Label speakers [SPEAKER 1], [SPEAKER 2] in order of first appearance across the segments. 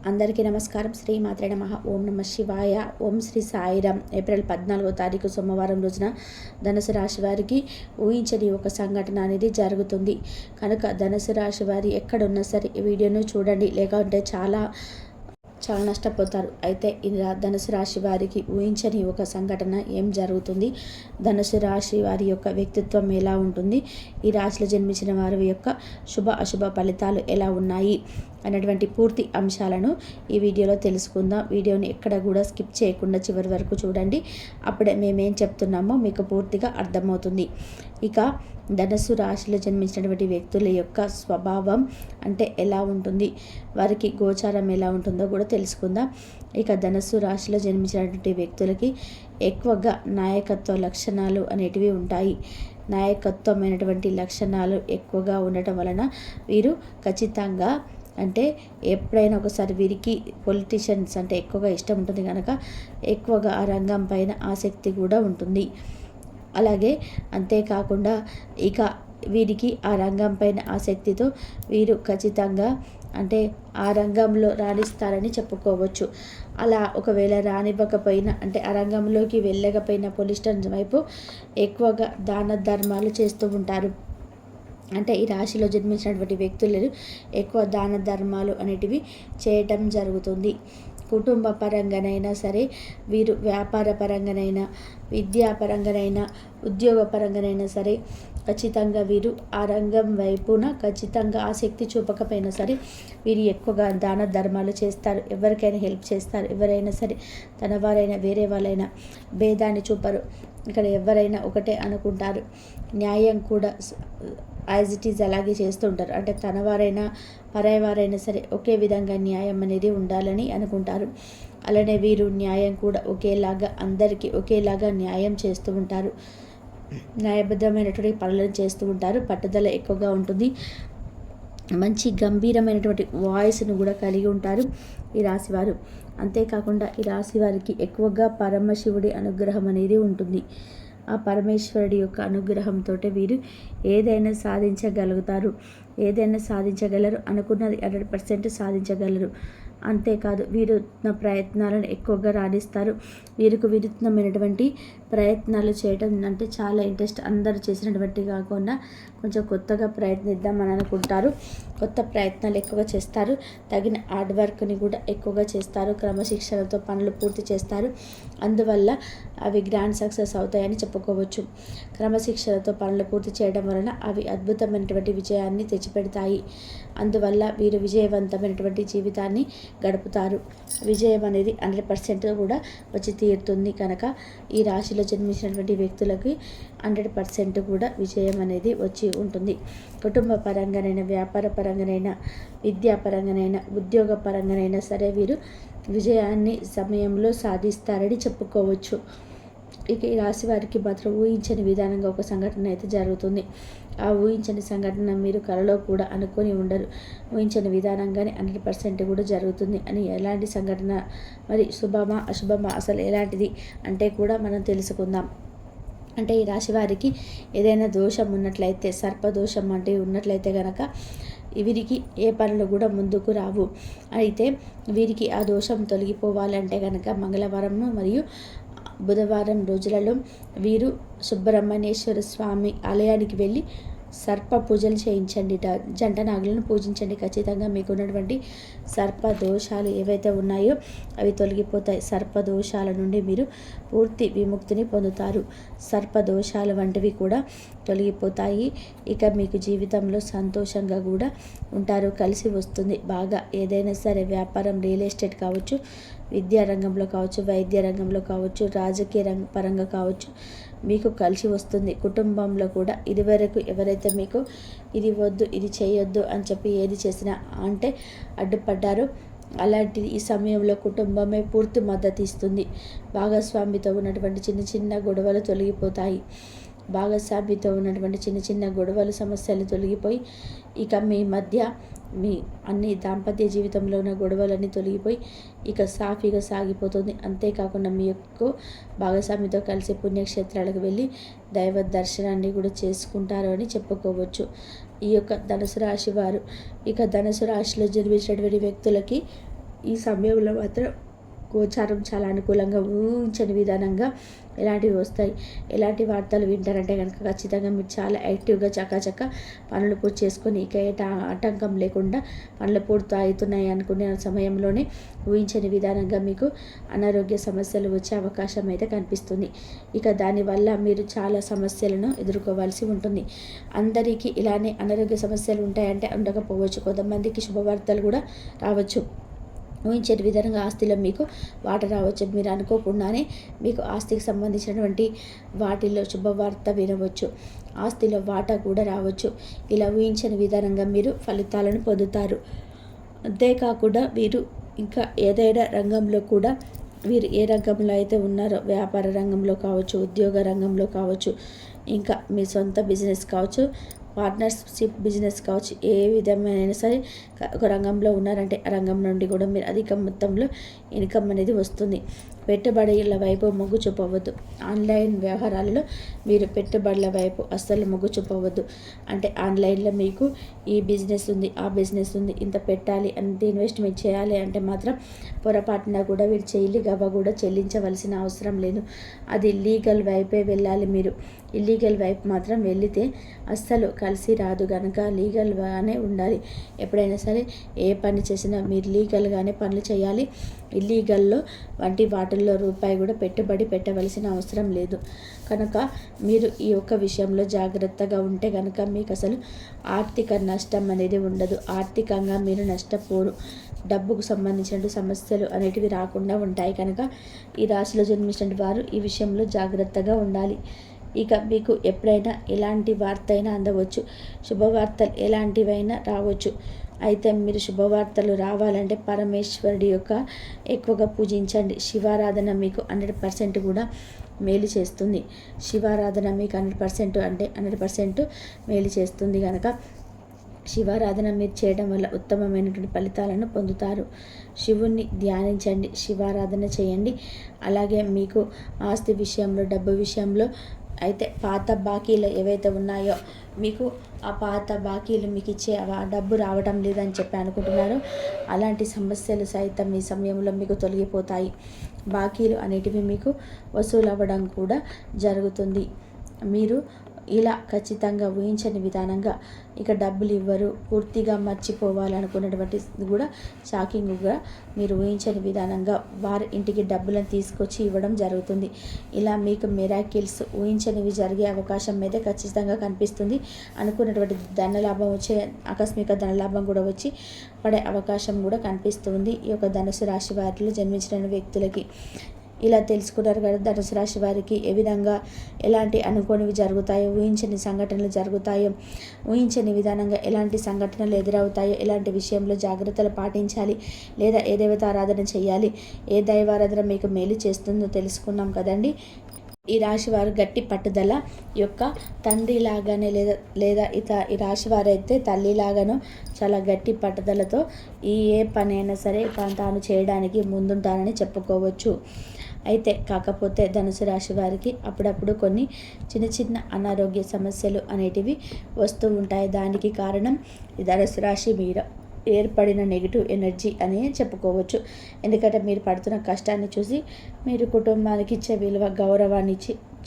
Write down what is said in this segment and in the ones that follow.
[SPEAKER 1] అందరికీ నమస్కారం. శ్రీ మాత్రే నమః. ఓం నమ శివాయ. ఓం శ్రీ సాయిరామ్. ఏప్రిల్ 14వ తారీఖు సోమవారం రోజున ధనుసు రాశి వారికి ఊహించని ఒక సంఘటన అనేది జరుగుతుంది. కనుక ధనుసు రాశి వారి ఎక్కడున్నా సరే ఈ వీడియోను చూడండి, లేకుంటే చాలా నష్టపోతారు. అయితే ఇలా ధనుసు రాశి వారికి ఊహించని ఒక సంఘటన ఏం జరుగుతుంది, ధనుసు రాశి వారి యొక్క వ్యక్తిత్వం ఎలా ఉంటుంది, ఈ రాశిలో జన్మించిన వారి యొక్క శుభ అశుభ ఫలితాలు ఎలా ఉన్నాయి అనేటువంటి పూర్తి అంశాలను ఈ వీడియోలో తెలుసుకుందాం. వీడియోని ఎక్కడ కూడా స్కిప్ చేయకుండా చివరి వరకు చూడండి. అప్పుడే మేమేం చెప్తున్నామో మీకు పూర్తిగా అర్థమవుతుంది. ఇక ధనుసు రాశిలో జన్మించినటువంటి వ్యక్తుల యొక్క స్వభావం అంటే ఎలా ఉంటుంది, వారికి గోచారం ఎలా ఉంటుందో కూడా తెలుసుకుందాం. ఇక ధనుసు రాశిలో జన్మించినటువంటి వ్యక్తులకి ఎక్కువగా నాయకత్వ లక్షణాలు అనేటివి ఉంటాయి. నాయకత్వమైనటువంటి లక్షణాలు ఎక్కువగా ఉండటం వలన వీరు ఖచ్చితంగా అంటే ఎప్పుడైనా ఒకసారి వీరికి పొలిటీషియన్స్ అంటే ఎక్కువగా ఇష్టం ఉంటుంది కనుక ఎక్కువగా ఆ రంగం పైన ఆసక్తి కూడా ఉంటుంది. అలాగే అంతేకాకుండా ఇక వీరికి ఆ రంగం పైన ఆసక్తితో వీరు ఖచ్చితంగా అంటే ఆ రంగంలో రాణిస్తారని చెప్పుకోవచ్చు. అలా ఒకవేళ రానివ్వకపోయినా అంటే ఆ రంగంలోకి వెళ్ళకపోయినా పొలిటీషియన్స్ వైపు ఎక్కువగా దాన ధర్మాలు చేస్తూ ఉంటారు. అంటే ఈ రాశిలో జన్మించినటువంటి వ్యక్తులు ఎక్కువ దాన ధర్మాలు అనేటివి చేయటం జరుగుతుంది. కుటుంబ పరంగానైనా సరే, వీరు వ్యాపార పరంగానైనా, విద్యాపరంగానైనా, ఉద్యోగ పరంగానైనా సరే ఖచ్చితంగా వీరు ఆ రంగం వైపున ఖచ్చితంగా ఆసక్తి చూపకపోయినా సరే వీరు ఎక్కువగా దాన ధర్మాలు చేస్తారు. ఎవరికైనా హెల్ప్ చేస్తారు. ఎవరైనా సరే తన వారైనా వేరే వాళ్ళైనా భేదాన్ని చూపరు. ఇక్కడ ఎవరైనా ఒకటే అనుకుంటారు. న్యాయం కూడా యాజ్ ఇట్ ఈజ్ అలాగే చేస్తుంటారు. అంటే తన వారైనా పరాయి వారైనా సరే ఒకే విధంగా న్యాయం అనేది ఉండాలని అనుకుంటారు. అలానే వీరు న్యాయం కూడా ఒకేలాగా అందరికీ ఒకేలాగా న్యాయం చేస్తూ ఉంటారు. న్యాయబద్ధమైనటువంటి పనులను చేస్తూ ఉంటారు. పట్టుదల ఎక్కువగా ఉంటుంది. మంచి గంభీరమైనటువంటి వాయిస్ను కూడా కలిగి ఉంటారు ఈ రాశివారు. అంతేకాకుండా ఈ రాశి వారికి ఎక్కువగా పరమశివుడి అనుగ్రహం అనేది ఉంటుంది. ఆ పరమేశ్వరుడి యొక్క అనుగ్రహంతో వీరు ఏదైనా సాధించగలుగుతారు. ఏదైనా సాధించగలరు. అనుకున్నది 100% సాధించగలరు. అంతేకాదు వీరున్న ప్రయత్నాలను ఎక్కువగా రాణిస్తారు. వీరికి వినూత్నమైనటువంటి ప్రయత్నాలు చేయడం అంటే చాలా ఇంట్రెస్ట్. అందరూ చేసినటువంటి కాకుండా కొంచెం కొత్తగా ప్రయత్నిద్దామని అనుకుంటారు. కొత్త ప్రయత్నాలు ఎక్కువగా చేస్తారు. తగిన హార్డ్ వర్క్ని కూడా ఎక్కువగా చేస్తారు. క్రమశిక్షణతో పనులు పూర్తి చేస్తారు. అందువల్ల అవి గ్రాండ్ సక్సెస్ అవుతాయని చెప్పుకోవచ్చు. క్రమశిక్షణతో పనులు పూర్తి చేయడం వలన అవి అద్భుతమైనటువంటి విజయాన్ని తెచ్చిపెడతాయి. అందువల్ల వీరు విజయవంతమైనటువంటి జీవితాన్ని గడుపుతారు. విజయం అనేది 100% కూడా వచ్చి తీరుతుంది. కనుక ఈ రాశిలో జన్మించినటువంటి వ్యక్తులకి 100% కూడా విజయం అనేది వచ్చి ఉంటుంది. కుటుంబ పరంగానైనా, వ్యాపార పరంగానైనా, విద్యా పరంగానైనా, ఉద్యోగ పరంగానైనా సరే వీరు విజయాన్ని సమయంలో సాధిస్తారని చెప్పుకోవచ్చు. ఇక ఈ రాశి వారికి మాత్రం ఊహించని విధానంగా ఒక సంఘటన అయితే జరుగుతుంది. ఆ ఊహించని సంఘటన మీరు కలలో కూడా అనుకొని ఉండరు. ఊహించని విధానంగానే 100% కూడా జరుగుతుంది అని. ఎలాంటి సంఘటన, మరి శుభమా అశుభమా, అసలు ఎలాంటిది అంటే కూడా మనం తెలుసుకుందాం. అంటే ఈ రాశి వారికి ఏదైనా దోషం ఉన్నట్లయితే, సర్పదోషం అంటే ఉన్నట్లయితే కనుక వీరికి ఏ పనులు కూడా ముందుకు రావు. అయితే వీరికి ఆ దోషం తొలగిపోవాలంటే కనుక మంగళవారం మరియు బుధవారం రోజులలో వీరు సుబ్రహ్మణ్యేశ్వర స్వామి ఆలయానికి వెళ్ళి సర్ప పూజలు చేయించండి. జంట నాగులను పూజించండి. ఖచ్చితంగా మీకు ఉన్నటువంటి సర్ప దోషాలు ఏవైతే ఉన్నాయో అవి తొలగిపోతాయి. సర్ప దోషాల నుండి మీరు పూర్తి విముక్తిని పొందుతారు. సర్ప దోషాలు వంటివి కూడా తొలగిపోతాయి. ఇక మీకు జీవితంలో సంతోషంగా కూడా ఉంటారు. కలిసి వస్తుంది బాగా. ఏదైనా సరే వ్యాపారం, రియల్ ఎస్టేట్ కావచ్చు, విద్యా రంగంలో కావచ్చు, వైద్య రంగంలో కావచ్చు, రాజకీయ పరంగా కావచ్చు, మీకు కలిసి వస్తుంది. కుటుంబంలో కూడా ఇదివరకు ఎవరైతే మీకు ఇది వద్దు, ఇది చేయొద్దు అని చెప్పి ఏది చేసినా అంటే అడ్డుపడ్డారో అలాంటిది ఈ సమయంలో కుటుంబమే పూర్తి మద్దతు ఇస్తుంది. భాగస్వామితో ఉన్నటువంటి చిన్న చిన్న గొడవలు తొలగిపోతాయి. భాగస్వామితో ఉన్నటువంటి చిన్న చిన్న గొడవలు, సమస్యలు తొలగిపోయి ఇక మీ మధ్య మీ అన్ని దాంపత్య జీవితంలో ఉన్న గొడవలన్నీ తొలగిపోయి ఇక సాఫీగా సాగిపోతుంది. అంతేకాకుండా మీ యొక్క భాగస్వామితో కలిసి పుణ్యక్షేత్రాలకు వెళ్ళి దైవ దర్శనాన్ని కూడా చేసుకుంటారు అని చెప్పుకోవచ్చు. ఈ యొక్క ధనుసు రాశి వారు ఇక ధనుసు రాశిలో జన్మించినటువంటి వ్యక్తులకి ఈ సమయంలో మాత్రం గోచారం చాలా అనుకూలంగా ఊహించని విధానంగా ఎలాంటివి వస్తాయి. ఎలాంటి వార్తలు వింటారంటే కనుక ఖచ్చితంగా మీరు చాలా యాక్టివ్గా చకాచక్క పనులు పూర్తి చేసుకొని ఇక ఆటంకం లేకుండా పనులు పూర్తి అవుతున్నాయి అనుకునే సమయంలోనే ఊహించని విధానంగా మీకు అనారోగ్య సమస్యలు వచ్చే అవకాశం అయితే కనిపిస్తుంది. ఇక దానివల్ల మీరు చాలా సమస్యలను ఎదుర్కోవాల్సి ఉంటుంది. అందరికీ ఇలానే అనారోగ్య సమస్యలు ఉంటాయంటే ఉండకపోవచ్చు. కొంతమందికి శుభవార్తలు కూడా రావచ్చు. ఊహించే విధంగా ఆస్తిలో మీకు వాట రావచ్చు. మీరు అనుకోకుండానే మీకు ఆస్తికి సంబంధించినటువంటి వాటిల్లో శుభవార్త వినవచ్చు. ఆస్తిలో వాటా కూడా రావచ్చు. ఇలా ఊహించని విధానంగా మీరు ఫలితాలను పొందుతారు. అంతేకాకుండా మీరు ఇంకా ఏదైనా రంగంలో కూడా వీరు ఏ రంగంలో అయితే ఉన్నారో, వ్యాపార రంగంలో కావచ్చు, ఉద్యోగ రంగంలో కావచ్చు, ఇంకా మీ సొంత బిజినెస్ కావచ్చు, పార్ట్నర్షిప్ బిజినెస్ కావచ్చు, ఏ విధమైన సరే ఒక రంగంలో ఉన్నారంటే ఆ రంగం నుండి కూడా మీరు అధిక మొత్తంలో ఇన్కమ్ అనేది వస్తుంది. పెట్టుబడుల వైపు మొగ్గు చూపవద్దు. ఆన్లైన్ వ్యవహారాలలో మీరు పెట్టుబడుల వైపు అస్సలు మొగ్గు చూపవద్దు. అంటే ఆన్లైన్లో మీకు ఈ బిజినెస్ ఉంది, ఆ బిజినెస్ ఉంది, ఇంత పెట్టాలి, అంత ఇన్వెస్ట్మెంట్ చేయాలి అంటే మాత్రం పొరపాటున కూడా మీరు చేయలి గవ్వ కూడా చెల్లించవలసిన అవసరం లేదు. అది లీగల్ వైపే వెళ్ళాలి. మీరు ఇల్లీగల్ వైపు మాత్రం వెళితే అస్సలు కలిసి రాదు. కనుక లీగల్గానే ఉండాలి. ఎప్పుడైనా సరే ఏ పని చేసినా మీరు లీగల్గానే పనులు చేయాలి. ఇల్లీగల్లో వంటి వాటిల్లో రూపాయి కూడా పెట్టుబడి పెట్టవలసిన అవసరం లేదు. కనుక మీరు ఈ యొక్క విషయంలో జాగ్రత్తగా ఉంటే కనుక మీకు అసలు ఆర్థిక నష్టం అనేది ఉండదు. ఆర్థికంగా మీరు నష్టపోరు. డబ్బుకు సంబంధించిన సమస్యలు అనేటివి రాకుండా ఉంటాయి. కనుక ఈ రాశిలో జన్మించిన వారు ఈ విషయంలో జాగ్రత్తగా ఉండాలి. ఇక మీకు ఎప్పుడైనా ఎలాంటి వార్త అయినా అందవచ్చు. శుభవార్తలు ఎలాంటివైనా రావచ్చు. అయితే మీరు శుభవార్తలు రావాలంటే పరమేశ్వరుడి యొక్క ఎక్కువగా పూజించండి. శివారాధన మీకు 100% కూడా మేలు చేస్తుంది. శివారాధన మీకు 100% అంటే 100% మేలు చేస్తుంది. కనుక శివారాధన మీరు చేయడం వల్ల ఉత్తమమైనటువంటి ఫలితాలను పొందుతారు. శివుణ్ణి ధ్యానించండి, శివారాధన చేయండి. అలాగే మీకు ఆస్తి విషయంలో, డబ్బు విషయంలో అయితే పాత బాకీలు ఏవైతే ఉన్నాయో మీకు ఆ పాత బాకీలు మీకు ఇచ్చే డబ్బు రావడం లేదని చెప్పి అనుకుంటున్నారు. అలాంటి సమస్యలు సైతం ఈ సమయంలో మీకు తొలగిపోతాయి. బాకీలు అనేటివి మీకు వసూలు అవ్వడం కూడా జరుగుతుంది. మీరు ఇలా ఖచ్చితంగా ఊహించని విధానంగా ఇక డబ్బులు ఇవ్వరు, పూర్తిగా మర్చిపోవాలనుకున్నటువంటి కూడా షాకింగ్గా మీరు ఊహించని విధానంగా వారి ఇంటికి డబ్బులను తీసుకొచ్చి ఇవ్వడం జరుగుతుంది. ఇలా మీకు మిరాకిల్స్ ఊహించనివి జరిగే అవకాశం అయితే ఖచ్చితంగా కనిపిస్తుంది. అనుకున్నటువంటి ధనలాభం వచ్చే ఆకస్మిక ధనలాభం కూడా వచ్చి పడే అవకాశం కూడా కనిపిస్తుంది ఈ యొక్క ధనుసు రాశి వారిలో జన్మించిన వ్యక్తులకి. ఇలా తెలుసుకున్నారు కదా ధనుసు రాశి వారికి ఏ విధంగా ఎలాంటి అనుకోనివి జరుగుతాయో, ఊహించని సంఘటనలు జరుగుతాయో, ఊహించని విధానంగా ఎలాంటి సంఘటనలు ఎదురవుతాయో, ఎలాంటి విషయంలో జాగ్రత్తలు పాటించాలి, లేదా ఏ దేవత ఆరాధన చేయాలి, ఏ దైవారాధన మీకు మేలు చేస్తుందో తెలుసుకున్నాం కదండి. ఈ రాశి వారు గట్టి పట్టుదల యొక్క తండ్రిలాగానే లేదా ఈ రాశి వారైతే తల్లిలాగానో చాలా గట్టి పట్టుదలతో ఏ పని అయినా సరే తాను చేయడానికి ముందుంటారని చెప్పుకోవచ్చు. అయితే కాకపోతే ధనుసు రాశి వారికి అప్పుడప్పుడు కొన్ని చిన్న చిన్న అనారోగ్య సమస్యలు అనేటివి వస్తూ ఉంటాయి. దానికి కారణం ఈ ధనుసు రాశి మీద ఏర్పడిన నెగిటివ్ ఎనర్జీ అని చెప్పుకోవచ్చు. ఎందుకంటే మీరు పడుతున్న కష్టాన్ని చూసి, మీరు కుటుంబానికి ఇచ్చే విలువ, గౌరవాన్ని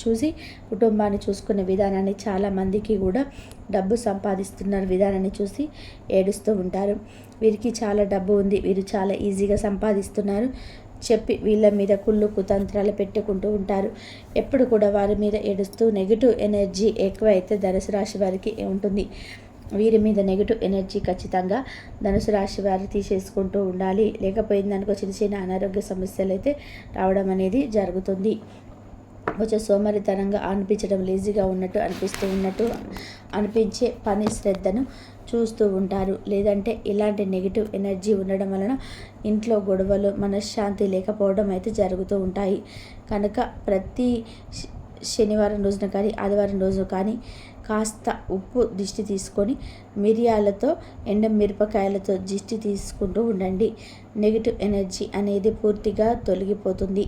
[SPEAKER 1] చూసి, కుటుంబాన్ని చూసుకునే విధానాన్ని, చాలామందికి కూడా డబ్బు సంపాదిస్తున్న విధానాన్ని చూసి ఏడుస్తూ ఉంటారు. వీరికి చాలా డబ్బు ఉంది, వీరు చాలా ఈజీగా సంపాదిస్తున్నారు చెప్పి వీళ్ళ మీద కుళ్ళు కుతంత్రాలు పెట్టుకుంటూ ఉంటారు. ఎప్పుడు కూడా వారి మీద ఏడుస్తూ నెగిటివ్ ఎనర్జీ ఎక్కువైతే ధనుసు రాశి వారికి ఉంటుంది. వీరి మీద నెగిటివ్ ఎనర్జీ ఖచ్చితంగా ధనుసు రాశి వారు తీసేసుకుంటూ ఉండాలి. లేకపోయింది అనుకో చిన్న చిన్న అనారోగ్య సమస్యలు అయితే రావడం అనేది జరుగుతుంది. కొంచెం సోమరితనంగా అనిపించడం, లేజీగా ఉన్నట్టు అనిపించే పని శ్రద్ధను చూస్తూ ఉంటారు. లేదంటే ఇలాంటి నెగిటివ్ ఎనర్జీ ఉండడం వలన ఇంట్లో గొడవలు, మనశ్శాంతి లేకపోవడం అయితే జరుగుతూ ఉంటాయి. కనుక ప్రతి శనివారం రోజున కానీ, ఆదివారం రోజు కానీ కాస్త ఉప్పు దిష్టి తీసుకొని మిరియాలతో, ఎండుమిరపకాయలతో దిష్టి తీసుకుంటూ ఉండండి. నెగిటివ్ ఎనర్జీ అనేది పూర్తిగా తొలగిపోతుంది.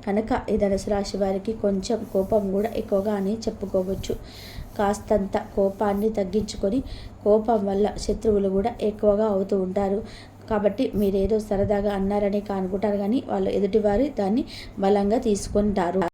[SPEAKER 1] కనుక ఈ ధనుసు రాశి వారికి కొంచెం కోపం కూడా ఎక్కువగా అని చెప్పుకోవచ్చు. కాస్తంత కోపాన్ని తగ్గించుకొని, కోపం వల్ల శత్రువులు కూడా ఎక్కువగా అవుతూ ఉంటారు. కాబట్టి మీరేదో సరదాగా అన్నారని అనుకుంటారు, కానీ వాళ్ళు ఎదుటివారు దాన్ని బలంగా తీసుకుంటారు.